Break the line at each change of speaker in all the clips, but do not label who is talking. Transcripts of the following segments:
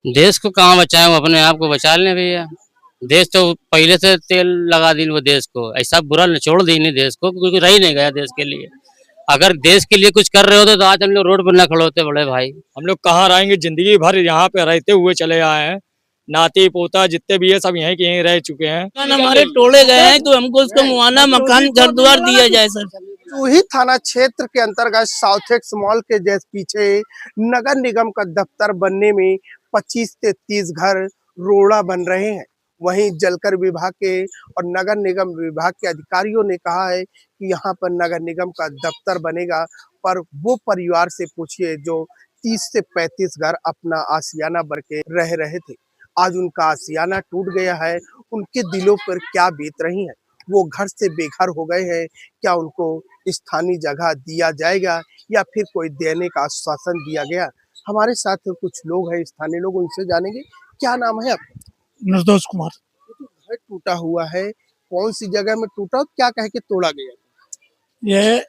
देश को कहाँ बचाएं, वो अपने आप को बचा लें भैया। देश तो पहले से तेल लगा दी वो देश को, ऐसा बुरा निचोड़ दी नहीं देश को, क्योंकि रह ही नहीं गया देश के लिए। अगर देश के लिए कुछ कर रहे होते तो आज हम लोग रोड पर न खड़े होते बड़े भाई।
हम लोग कहाँ रहेंगे, जिंदगी भर यहाँ पे रहते हुए चले आए हैं। नाती पोता जितने भी है सब यहीं के यहीं रह चुके हैं।
हमारे टोले गए हैं तो हमको उसको मुआवजा मकान घर द्वार दिया जाए सर।
चूही थाना क्षेत्र के अंतर्गत साउथेक्स मॉल के जैसे पीछे नगर निगम का दफ्तर बनने में 25 से 30 घर रोड़ा बन रहे हैं। वहीं जलकर विभाग के और नगर निगम विभाग के अधिकारियों ने कहा है कि यहाँ पर नगर निगम का दफ्तर बनेगा, पर वो परिवार से पूछिए जो 30 से 35 घर अपना आशियाना भर के रह रहे थे। आज उनका आशियाना टूट गया है, उनके दिलों पर क्या बीत रही है। वो घर से बेघर हो गए हैं, क्या उनको स्थानीय जगह दिया जाएगा या फिर कोई देने का आश्वासन दिया गया। हमारे साथ कुछ लोग हैं, स्थानीय लोग, उनसे जानेंगे। क्या नाम है आपका?
निर्दोष कुमार।
घर टूटा हुआ है, कौन सी जगह में टूटा, क्या कह के तोड़ा गया?
यह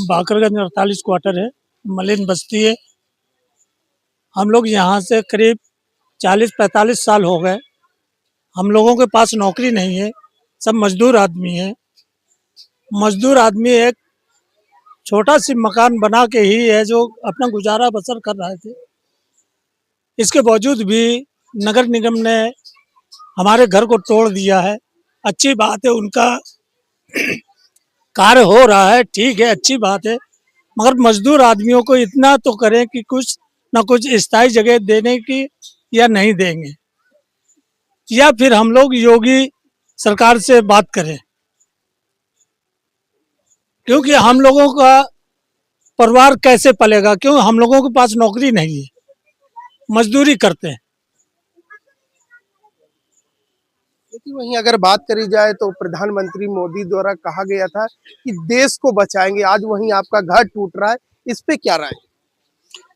बाकरगंज 48 क्वार्टर है, मलिन बस्ती है। हम लोग यहाँ से करीब 40-45 साल हो गए। हम लोगों के पास नौकरी नहीं है, सब मजदूर आदमी है। मजदूर आदमी एक छोटा सी मकान बना के ही है जो अपना गुजारा बसर कर रहे थे। इसके बावजूद भी नगर निगम ने हमारे घर को तोड़ दिया है। अच्छी बात है, उनका कार्य हो रहा है, ठीक है, अच्छी बात है, मगर मजदूर आदमियों को इतना तो करें कि कुछ न कुछ स्थायी जगह देने की, या नहीं देंगे, या फिर हम लोग योगी सरकार से बात करें, क्योंकि हम लोगों का परिवार कैसे पलेगा, क्यों हम लोगों के पास नौकरी नहीं है, मजदूरी करते हैं।
लेकिन वहीं अगर बात करी जाए तो प्रधानमंत्री मोदी द्वारा कहा गया था कि देश को बचाएंगे, आज वहीं आपका घर टूट रहा है, इस पे क्या राय?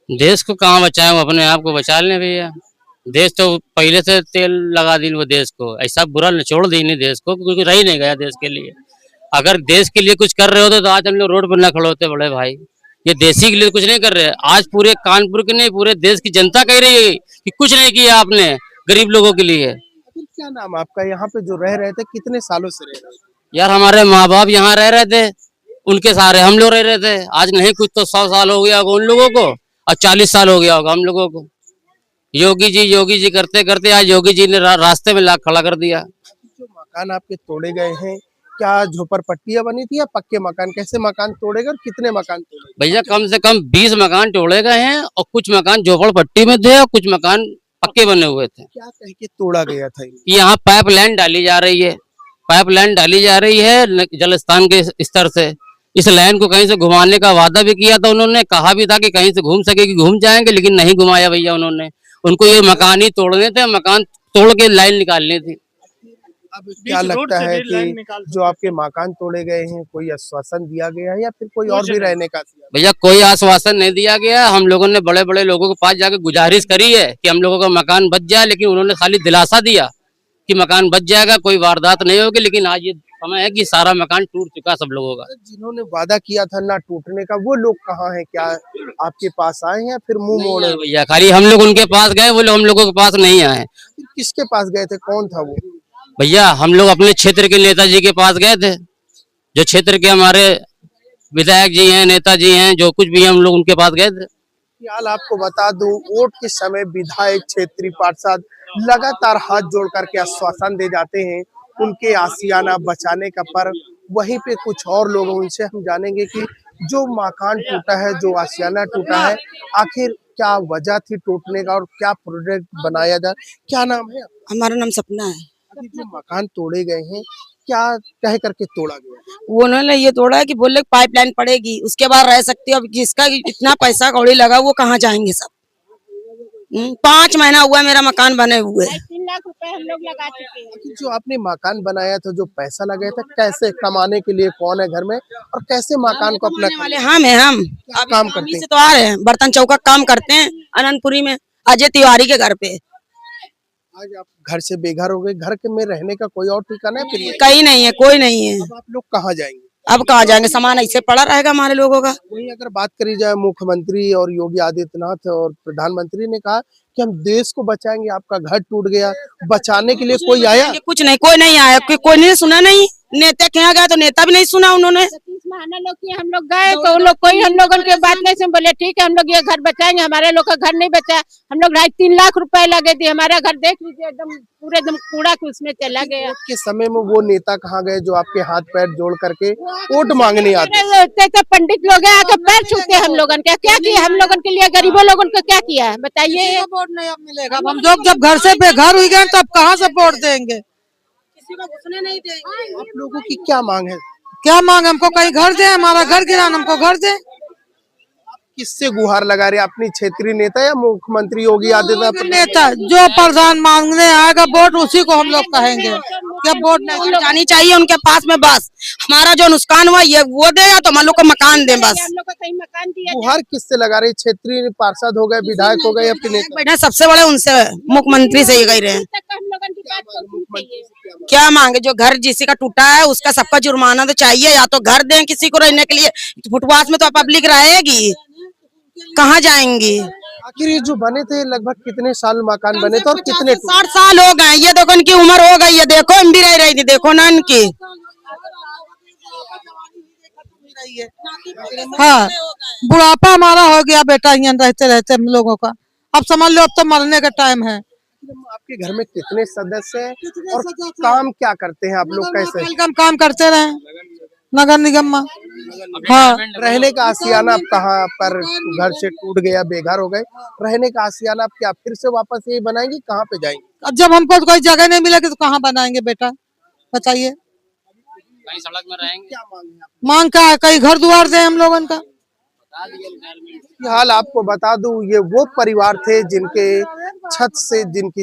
देश को कहाँ बचाएं, वो अपने आप को बचा लें भैया। देश तो पहले से तेल लगा दी वो देश को, ऐसा बुरा निचोड़ दी नहीं देश को, क्योंकि रह ही नहीं गया देश के लिए। अगर देश के लिए कुछ कर रहे होते तो आज हम लोग रोड पर न खड़े होते बड़े भाई। ये देशी के लिए कुछ नहीं कर रहे। आज पूरे कानपुर के नहीं, पूरे देश की जनता कह रही है कि कुछ नहीं किया आपने गरीब लोगों के लिए।
क्या नाम आपका? यहाँ पे जो रह रहे थे, कितने सालों से रह रहे थे?
यार हमारे माँ बाप यहाँ रह रहे थे, उनके सहारे हम लोग रह रहे थे। आज नहीं कुछ तो 100 साल हो गया होगा उन लोगों को, और 40 साल हो गया होगा हम लोगों को। योगी जी करते करते आज योगी जी ने रास्ते में ला खड़ा कर दिया।
जो मकान आपके तोड़े गए हैं, क्या झोपड़पट्टियां बनी थी या पक्के मकान? कैसे मकान तोड़े गए और कितने मकान तोड़े?
भैया कम से कम 20 मकान तोड़े गए हैं, और कुछ मकान झोपड़पट्टी में थे और कुछ मकान पक्के बने हुए थे।
क्या कह के तोड़ा गया था?
यहाँ पाइपलाइन डाली जा रही है, पाइपलाइन डाली जा रही है जलस्थान के स्तर से। इस लाइन को कहीं से घुमाने का वादा भी किया था उन्होंने, कहा भी था कि कहीं से घूम सके कि घूम जाएंगे, लेकिन नहीं घुमाया भैया उन्होंने। उनको ये मकान ही तोड़ने थे, मकान तोड़ के लाइन निकालनी थी।
अब क्या लगता है कि जो आपके मकान तोड़े गए हैं, कोई आश्वासन दिया गया है या फिर कोई और भी रहने का?
भैया कोई आश्वासन नहीं दिया गया। हम लोगों ने बड़े बड़े लोगों के पास जाके गुजारिश करी है कि हम लोगों का मकान बच जाए, लेकिन उन्होंने खाली दिलासा दिया कि मकान बच जाएगा, कोई वारदात नहीं होगी। लेकिन आज ये समय है कि सारा मकान टूट चुका सब लोगों का।
जिन्होंने वादा किया था ना टूटने का, वो लोग कहाँ हैं? क्या आपके पास आए हैं या फिर मुंह मोड़े?
भैया खाली हम लोग उनके पास गए, वो लोग हम लोगों के पास नहीं आए।
किसके पास गए थे? कौन था वो?
भैया हम लोग अपने क्षेत्र के नेताजी के पास गए थे, जो क्षेत्र के हमारे विधायक जी हैं, नेताजी हैं, जो कुछ भी हम लोग उनके पास गए थे।
फिलहाल आपको बता दूं, वोट के समय विधायक, क्षेत्रीय पार्षद लगातार हाथ जोड़ करके आश्वासन दे जाते हैं उनके आशियाना बचाने का, पर वहीं पे कुछ और लोग, उनसे हम जानेंगे कि जो मकान टूटा है, जो आशियाना टूटा है, आखिर क्या वजह थी टूटने का और क्या प्रोजेक्ट बनाया जाए। क्या नाम है?
हमारा नाम सपना है।
अभी जो मकान तोड़े गए हैं, क्या कह करके तोड़ा गया?
वो उन्होंने ये तोड़ा है कि बोले पाइपलाइन पड़ेगी, उसके बाद रह सकती है। अब जिसका इतना पैसा कौड़ी लगा वो कहाँ जाएंगे सब। 5 महीना हुआ मेरा मकान बने हुए।
3 लाख रुपए हम लोग लगा चुके हैं।
जो आपने मकान बनाया था, जो पैसा लगाया था, कैसे कमाने के लिए, कौन है घर में और कैसे मकान को अपना
वाले हम
काम करते हैं?
से तो आ रहे हैं, बर्तन चौका काम करते हैं अनंतपुरी में, अजय तिवारी के घर पे।
आज आप घर से बेघर हो गए, घर के में रहने का कोई और ठिकाना है? फिर
कहीं नहीं है, कोई नहीं है।
अब आप लोग कहाँ जाएंगे?
अब कहाँ जाएंगे, सामान ऐसे पड़ा रहेगा हमारे लोगों का।
वहीं अगर बात करी जाए, मुख्यमंत्री और योगी आदित्यनाथ और प्रधानमंत्री ने कहा कि हम देश को बचाएंगे, आपका घर टूट गया, बचाने के लिए कोई आया?
कुछ नहीं, कोई नहीं आया, कोई नहीं सुना, नहीं नेता के यहाँ गया तो नेता भी नहीं सुना उन्होंने।
30 महाना लोग की हम लोग गए तो वो लोग कोई हम लोगों की बात नहीं सुन, बोले ठीक है हम लोग ये घर बचाएंगे, हमारे लोग का घर नहीं बचा। हम लोग 2.5-3 लाख रुपए लगे थे, हमारा घर देख लीजिए एकदम पूरे एकदम कूड़ा के उसमें चला गया।
के समय में वो नेता कहाँ गए जो आपके हाथ पैर जोड़ करके वोट मांगने आते?
तो पंडित लोग आके पैर छूते हम लोगों के, क्या किया हम लोगों के लिए, गरीबों लोगों को क्या किया बताइए।
वोट नहीं अब मिलेगा। अब हम लोग जब घर से बेघर हुई गए तो अब कहाँ से वोट देंगे?
किसी को घुसने नहीं देंगे।
आप लोगों की क्या मांग है?
क्या मांग? हमको कहीं घर दे, हमारा घर गिरान, हमको घर दे।
किससे गुहार लगा रहे, अपनी क्षेत्रीय नेता या मुख्यमंत्री योगी आदित्यनाथ?
नेता जो प्रधान मांगने आएगा वोट उसी को हम लोग कहेंगे क्या वोट नहीं
जानी चाहिए उनके पास में, बस हमारा जो नुकसान हुआ ये वो देगा तो हम लोग को मकान दे बस।
हम लोग को कहीं मकान दिया
गुहार किससे लगा रहे? क्षेत्रीय पार्षद हो गए, विधायक हो गए या फिर नेता?
बैठा सबसे बड़े उनसे, मुख्यमंत्री से ही कह रहे हैं।
हम लोगों की बात को सुनते हैं।
क्या मांगे? जो घर जिसी का टूटा है उसका सबका जुर्माना तो चाहिए, या तो घर दें किसी को रहने के लिए, फुटपाथ में तो पब्लिक रहेगी, कहाँ जाएंगी?
आखिर ये जो बने थे लगभग कितने साल मकान बने थे और कितने
60 साल हो गए, ये देखो इनकी उम्र हो गई है, देखो हम भी रह रही थी, देखो ना इनकी।
हाँ, बुढ़ापा हमारा हो गया बेटा, यहाँ रहते रहते हम लोगों का। अब समझ लो अब तो मरने का टाइम है।
आपके घर में कितने सदस्य हैं और काम क्या करते हैं आप लोग? कैसे
काम करते रहे नगर निगम में। हाँ,
रहने का आशियाना आप कहाँ पर? घर से टूट गया, बेघर हो गए, रहने का आशियाना आप क्या फिर से वापस यही बनाएंगे? कहाँ पे जाएंगे?
अब जब हमको कोई जगह नहीं मिलेगी तो कहाँ बनाएंगे बेटा, बताइए।
कहीं सड़क में रहेंगे।
क्या मांग है?
मांग का कहीं घर द्वार दे हम लोगन का।
फिलहाल आपको बता दूं, ये वो परिवार थे जिनकी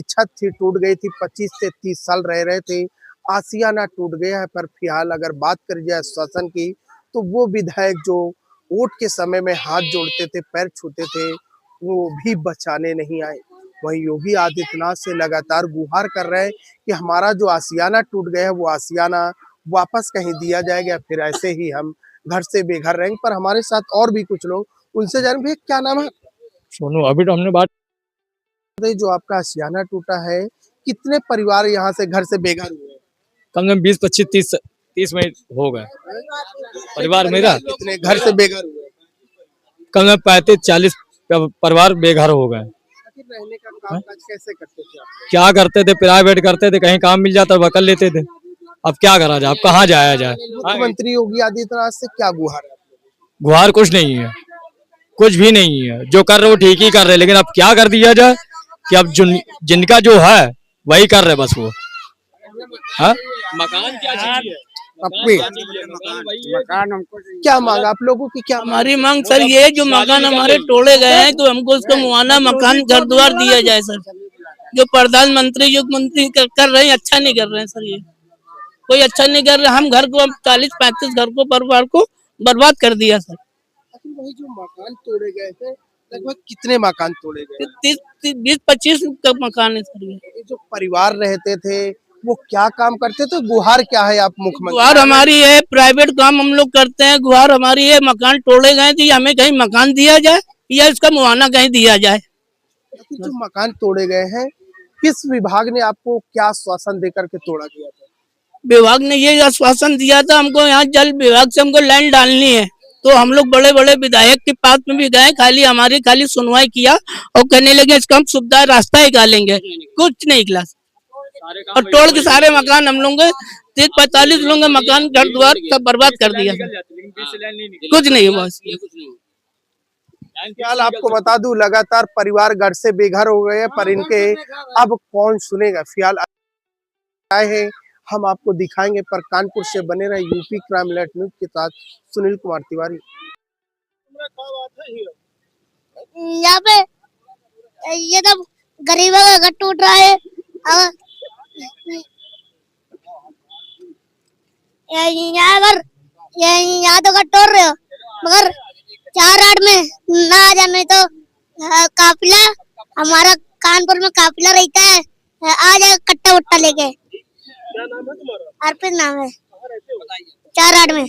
छत थी टूट गई थी, 25 से 30 साल रह रहे थे, आशियाना टूट गया है। पर फिलहाल अगर बात करी जाए शासन की, तो वो विधायक जो वोट के समय में हाथ जोड़ते थे, पैर छूते थे, वो भी बचाने नहीं आए। वहीं योगी आदित्यनाथ से लगातार गुहार कर रहे हैं कि हमारा जो आशियाना टूट गया है वो आशियाना वापस कहीं दिया जाएगा, फिर ऐसे ही हम घर से बेघर रहेंगे। पर हमारे साथ और भी कुछ लोग, उनसे जान भैया क्या नाम है?
सोनू, अभी तो हमने बात
जो आपका आशियाना टूटा है, कितने परिवार यहाँ से घर से बेघर हुए हैं?
कम से कम 20, 25, 30 में हो गए परिवार मेरा।
कितने घर से बेघर हुए हैं?
कम से कम 35-40 परिवार बेघर हो गए।
आखिर रहने का काम काज कैसे करते थे आप?
क्या करते थे? प्राइवेट करते थे, कहीं काम मिल जाता वह कर लेते थे। अब क्या करा जाए, अब कहाँ जाया जाए?
मुख्यमंत्री योगी आदित्यनाथ से क्या गुहार है?
गुहार कुछ नहीं है, कुछ भी नहीं है। जो कर रहे वो ठीक ही कर रहे, लेकिन अब क्या कर दिया जाए कि अब जिनका जो है वही कर रहे बस वो। हाँ, मकान क्या चाहिए?
मकान हमको क्या मांगा आप लोगों की? क्या
हमारी मांग सर ये है, जो मकान हमारे तोड़े गए हैं तो हमको उसका मुआवजा मकान घर द्वार दिया जाए सर। जो प्रधानमंत्री युग मंत्री कर रहे हैं अच्छा नहीं कर रहे हैं सर, ये कोई अच्छा नहीं कर रहे। हम घर को 40-35 घर को परिवार को बर्बाद कर दिया सर।
वही जो मकान तोड़े गए थे, लगभग कितने मकान तोड़े गए?
20-25 का मकान है सर।
ये जो परिवार रहते थे वो क्या काम करते थे? गुहार क्या है आप मुख्यमंत्री?
गुहार हमारी है, प्राइवेट काम हम लोग करते हैं। गुहार हमारी है, मकान तोड़े गए थे, हमें कहीं मकान दिया जाए या इसका मुआवजा कहीं दिया जाए।
जो मकान तोड़े गए हैं, किस विभाग ने आपको क्या आश्वासन देकर के तोड़ा गया था?
विभाग ने ये आश्वासन दिया था हमको, यहाँ जल विभाग से हमको लाइन डालनी है, तो हम लोग बड़े बड़े विधायक के पास में भी गए, खाली सुनवाई किया और कहने लगे इसका हम सुविधा रास्ता निकालेंगे, कुछ नहीं निकला। और तोड़ के सारे मकान हम लोग 30-45 लोगों के मकान घर द्वार सब बर्बाद कर दिया, कुछ नहीं बस।
फिलहाल आपको बता दूं, लगातार परिवार घर से बेघर हो गए हैं, पर इनके अब कौन सुनेगा? फिलहाल आए हैं, हम आपको दिखाएंगे, पर कानपुर से बने रहे यूपी क्राइम अलर्ट न्यूज के साथ सुनील कुमार तिवारी।
यहाँ पे ये तो गरीबों का घर टूट रहा है। यहाँ तो घर तोड़ रहे हो, मगर 4-8 में ना आ जाने तो काफिला, हमारा कानपुर में काफिला रहता है, आ जाएगा कट्टा वट्टा लेके।
क्या नाम है तुम्हारा?
अर्पित नाम है। 4-8 में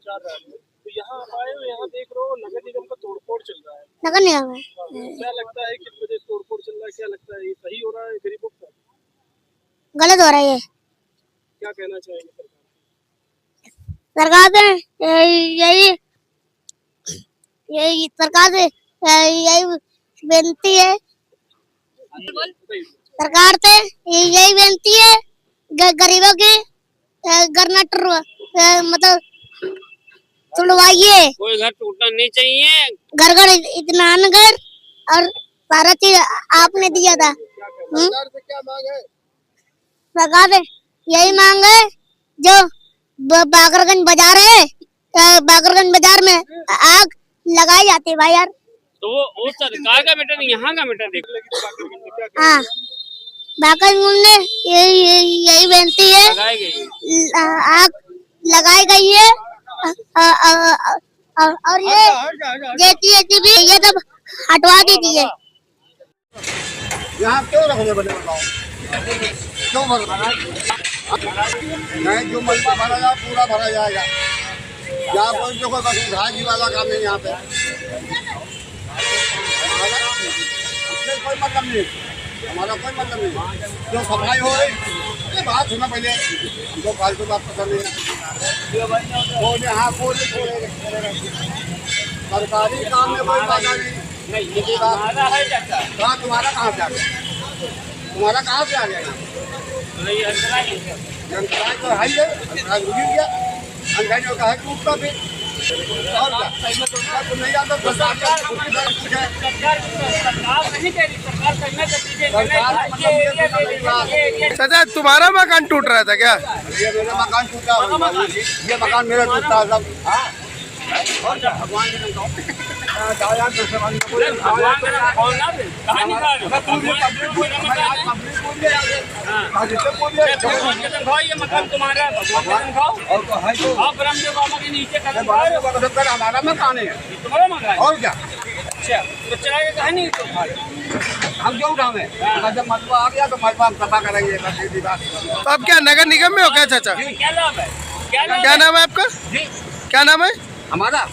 तो यहाँ आप आए हो, यहाँ देख रहे हो नगर निगम का तोड़फोड़ चल रहा है।
नगर निगम है।
क्या लगता है किस वजह से तोड़फोड़ चल रहा है? क्या लगता है ये सही हो रहा है गरीबों का?
गलत हो रहा है ये।
क्या कहना चाहेंगे सरकार?
सरकार से यही सरकार से यही बेनती है, सरकार से यही बेनती है गरीबों की मतलब तुड़वाइए।
कोई घर टूटना नहीं चाहिए।
घर घर इतना घर और सारा चीज आपने दिया था।
सरकार से क्या मांग है?
सरकार से यही मांग है जो बाकरगंज बाजार है, बाकरगंज बाजार में आग लगाई जाती है भाई यार।
तो वो सरकार का मैटर नहीं, यहाँ का मैटर देख।
हाँ, बाकरगंज में यही बेनती है, आग लगाई गई है और ये भी ये सब हटवा दीजिए।
यहाँ क्यों रखने बने बताओ? क्यों भरना? नहीं, जो मलबा भरा जाए पूरा भरा जाएगा। यहाँ कोई जो बस घाजी वाला काम है यहाँ पे। कोई मतलब नहीं, हमारा कोई मतलब नहीं। जो सफाई हो रही बात सुना पहले, हमको फालतू बात पसंद नहीं। वो यहाँ कोई सरकारी काम में कोई बाधा नहीं। कहाँ तुम्हारा कहाँ से आ गया? तुम्हारा कहाँ से आ गया? जनता तो है ही है, रुकी गया अंधेरे का है टूटता भी। और क्या तुम नहीं आता?
चाचा तुम्हारा मकान टूट रहा था क्या?
ये मेरा मकान टूटा, ये मकान मेरा टूटा है सब। भगवान हमारा मकान है और क्या? हम क्यों उठावे? जब मलबा आ गया तो मलबा हम सफा करेंगे।
तो अब क्या नगर निगम में हो क्या चाचा? क्या नाम है आपका? क्या नाम है?
हमारा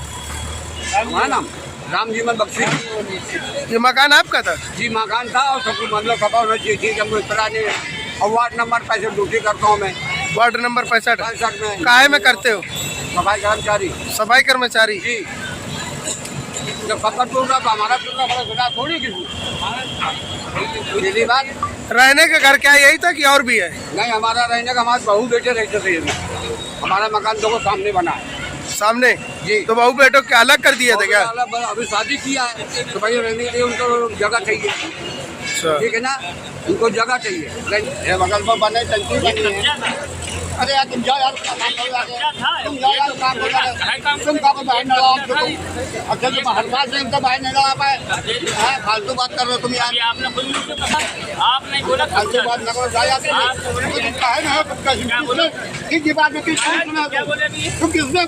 नाम राम जीवन बख्शी।
ये मकान आपका था?
जी मकान था और सब कुछ मतलब सफा होना चाहिए थी। जब इतना नहीं और वार्ड नंबर 65 ड्यूटी करता हूँ मैं।
वार्ड नंबर 65
में
काहे में करते हो?
सफाई कर्मचारी।
सफाई कर्मचारी
जी, जब पकड़ टूट रहा तो हमारा टूटना बड़ा सुधार थोड़ी किसी। बात
रहने का घर क्या यही था कि और भी है?
नहीं, हमारा रहने का हमारे बहू बेटे रहते थे। हमारा मकान देखो सामने बना है।
सामने
जी।
तो बहू बेटों के अलग कर दिया था क्या?
अभी शादी किया है तो भाई रहने के लिए उनको जगह चाहिए। ठीक है ना, उनको जगह चाहिए। बगल में बने टंकी बनी है। अरे यार तुम जाओ यार, तुम जाओ यार, काम करो। तुम काम बाहर न लगाओ तुम। अच्छा तुम हर बात से एकदम बाहर नहीं लगा पाए। फालतू बात कर रहे हो तुम यार।
आपने बोला
फालतू बात न करो, जाओ यार। तुम किसने